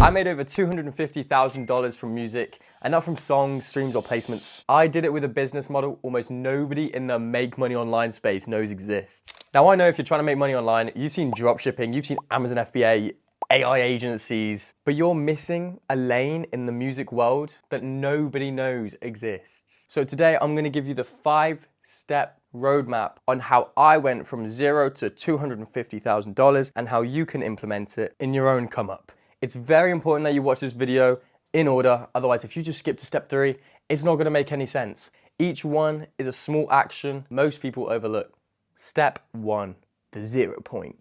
I made over $250,000 from music, and not from songs, streams, or placements. I did it with a business model almost nobody in the make money online space knows exists. Now I know if you're trying to make money online, you've seen dropshipping, you've seen Amazon FBA, AI agencies, but you're missing a lane in the music world that nobody knows exists. So today I'm gonna give you the 5-step roadmap on how I went from $0 to $250,000 and how you can implement it in your own come up. It's very important that you watch this video in order, otherwise if you just skip to step 3, it's not gonna make any sense. Each one is a small action most people overlook. Step 1, the 0 point.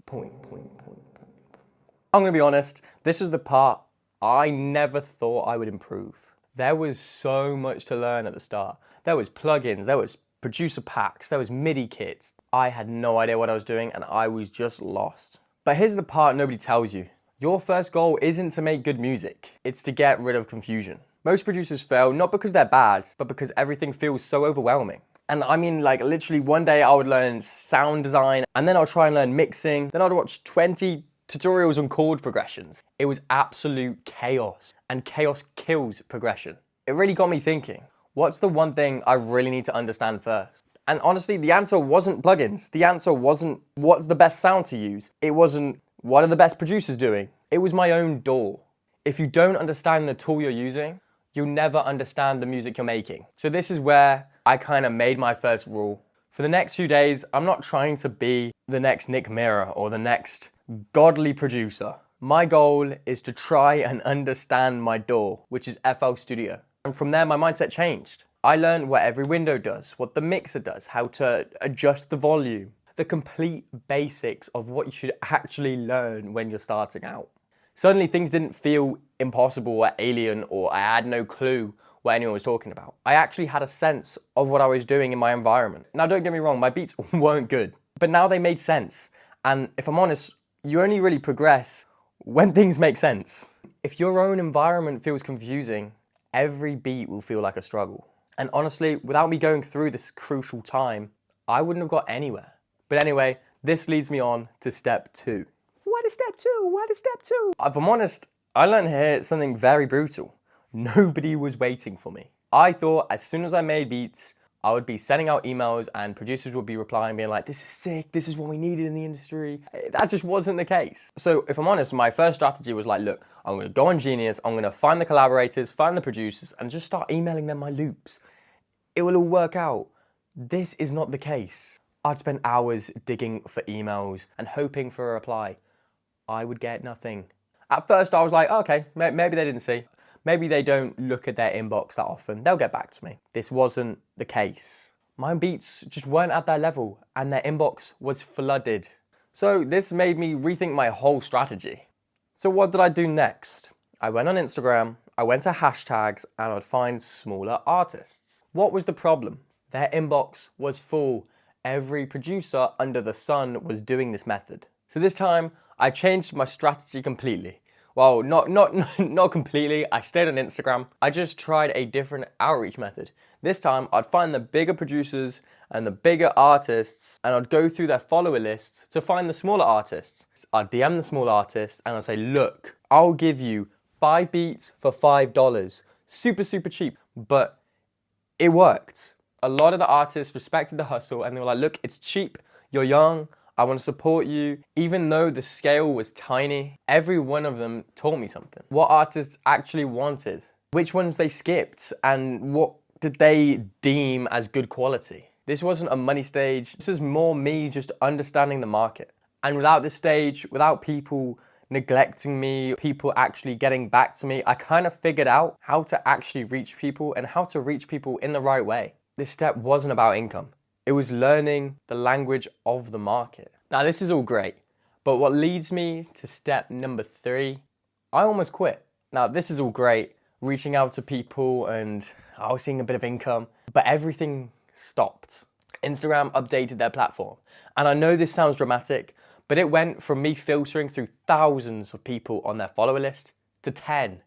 I'm gonna be honest, this was the part I never thought I would improve. There was so much to learn at the start. There was plugins, there was producer packs, there was MIDI kits. I had no idea what I was doing and I was just lost. But here's the part nobody tells you. Your first goal isn't to make good music, it's to get rid of confusion. Most producers fail not because they're bad, but because everything feels so overwhelming. And I mean, like literally one day I would learn sound design and then I'll try and learn mixing, then I'd watch 20 tutorials on chord progressions. It was absolute chaos, and chaos kills progression. It really got me thinking, what's the one thing I really need to understand first? And honestly, the answer wasn't plugins. The answer wasn't what's the best sound to use. It wasn't what are the best producers doing. It was my own DAW. If you don't understand the tool you're using, you'll never understand the music you're making. So this is where I kind of made my first rule. For the next few days, I'm not trying to be the next Nick Mirror or the next godly producer. My goal is to try and understand my DAW, which is FL Studio. And from there, my mindset changed. I learned what every window does, what the mixer does, how to adjust the volume, the complete basics of what you should actually learn when you're starting out. Suddenly things didn't feel impossible or alien, or I had no clue what anyone was talking about. I actually had a sense of what I was doing in my environment. Now don't get me wrong, my beats weren't good, but now they made sense. And if I'm honest, you only really progress when things make sense. If your own environment feels confusing, every beat will feel like a struggle. And honestly, without me going through this crucial time, I wouldn't have got anywhere. But anyway, this leads me on to step 2. What is step 2? What is step 2? If I'm honest, I learned here something very brutal. Nobody was waiting for me. I thought as soon as I made beats, I would be sending out emails and producers would be replying, being like, this is sick, this is what we needed in the industry. That just wasn't the case. So if I'm honest, my first strategy was like, look, I'm gonna go on Genius, I'm gonna find the collaborators, find the producers, and just start emailing them my loops. It will all work out. This is not the case. I'd spend hours digging for emails and hoping for a reply. I would get nothing. At first I was like, okay, maybe they didn't see. Maybe they don't look at their inbox that often. They'll get back to me. This wasn't the case. My beats just weren't at their level and their inbox was flooded. So this made me rethink my whole strategy. So what did I do next? I went on Instagram, I went to hashtags, and I'd find smaller artists. What was the problem? Their inbox was full. Every producer under the sun was doing this method. So this time I changed my strategy completely. Well, not completely, I stayed on Instagram. I just tried a different outreach method. This time, I'd find the bigger producers and the bigger artists, and I'd go through their follower lists to find the smaller artists. I'd DM the small artists, and I'd say, look, I'll give you 5 beats for $5. Super cheap, but it worked. A lot of the artists respected the hustle, and they were like, look, it's cheap, you're young, I want to support you. Even though the scale was tiny, every one of them taught me something. What artists actually wanted, which ones they skipped, and what did they deem as good quality. This wasn't a money stage. This was more me just understanding the market. And without this stage, without people neglecting me, people actually getting back to me, I kind of figured out how to actually reach people and how to reach people in the right way. This step wasn't about income. It was learning the language of the market. Now this is all great, but what leads me to step number 3, I almost quit. Now this is all great, reaching out to people and I was seeing a bit of income, but everything stopped. Instagram updated their platform. And I know this sounds dramatic, but it went from me filtering through thousands of people on their follower list to 10.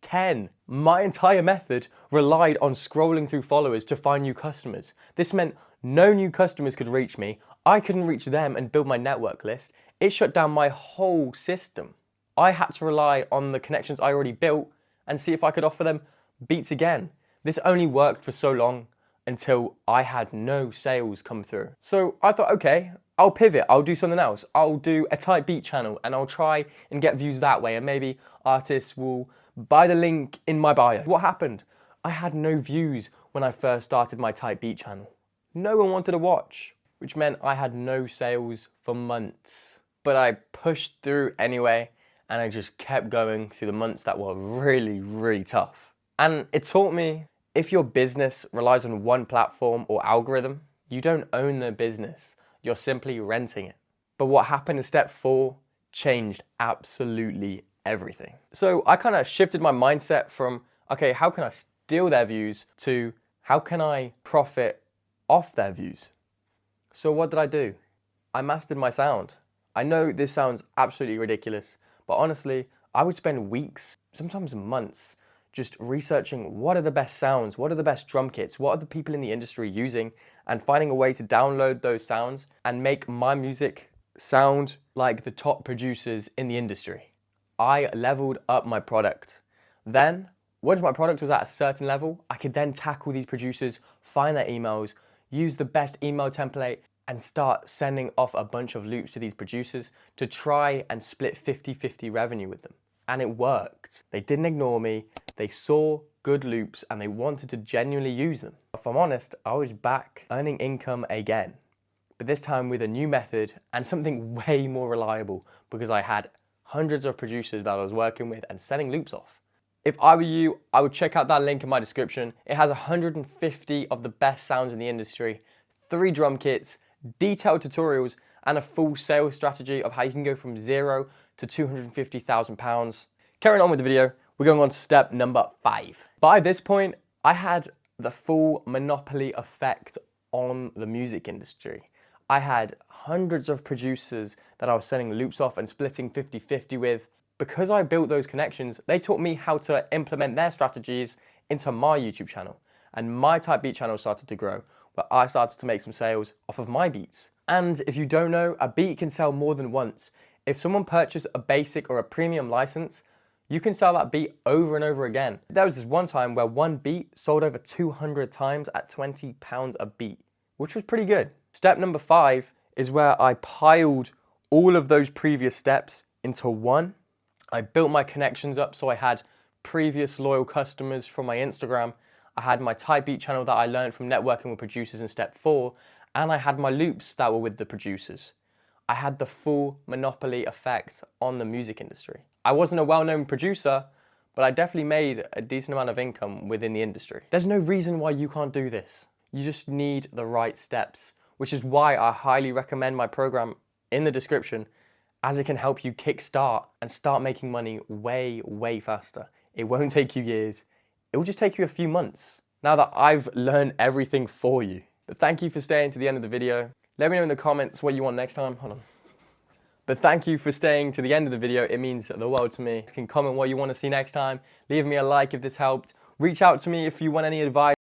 10. My entire method relied on scrolling through followers to find new customers. This meant no new customers could reach me. I couldn't reach them and build my network list. It shut down my whole system. I had to rely on the connections I already built and see if I could offer them beats again. This only worked for so long until I had no sales come through. So I thought, okay, I'll pivot, I'll do something else. I'll do a type beat channel and I'll try and get views that way, and maybe artists will buy the link in my bio. What happened? I had no views when I first started my type beat channel. No one wanted to watch, which meant I had no sales for months. But I pushed through anyway, and I just kept going through the months that were really, really tough. And it taught me, if your business relies on one platform or algorithm, you don't own the business, you're simply renting it. But what happened in step 4 changed absolutely everything. So I kind of shifted my mindset from, okay, how can I steal their views, to how can I profit off their views? So what did I do? I mastered my sound. I know this sounds absolutely ridiculous, but honestly, I would spend weeks, sometimes months, just researching what are the best sounds, what are the best drum kits, what are the people in the industry using, and finding a way to download those sounds and make my music sound like the top producers in the industry. I leveled up my product. Then, once my product was at a certain level, I could then tackle these producers, find their emails, use the best email template, and start sending off a bunch of loops to these producers to try and split 50-50 revenue with them. And it worked. They didn't ignore me, they saw good loops, and they wanted to genuinely use them. If I'm honest, I was back earning income again, but this time with a new method and something way more reliable, because I had hundreds of producers that I was working with and sending loops off. If I were you, I would check out that link in my description. It has 150 of the best sounds in the industry, 3 drum kits, detailed tutorials, and a full sales strategy of how you can go from 0 to £250,000. Carrying on with the video, we're going on to step number 5. By this point, I had the full monopoly effect on the music industry. I had hundreds of producers that I was sending loops off and splitting 50-50 with. Because I built those connections, they taught me how to implement their strategies into my YouTube channel. And my type beat channel started to grow, where I started to make some sales off of my beats. And if you don't know, a beat can sell more than once. If someone purchased a basic or a premium license, you can sell that beat over and over again. There was this one time where one beat sold over 200 times at £20 a beat, which was pretty good. Step number 5 is where I piled all of those previous steps into one. I built my connections up, so I had previous loyal customers from my Instagram. I had my type beat channel that I learned from networking with producers in step 4, and I had my loops that were with the producers. I had the full monopoly effect on the music industry. I wasn't a well-known producer, but I definitely made a decent amount of income within the industry. There's no reason why you can't do this. You just need the right steps, which is why I highly recommend my program in the description, as it can help you kickstart and start making money way, way faster. It won't take you years. It will just take you a few months, now that I've learned everything for you. But thank you for staying to the end of the video. Let me know in the comments what you want next time. Hold on. But thank you for staying to the end of the video. It means the world to me. You can comment what you want to see next time. Leave me a like if this helped. Reach out to me if you want any advice.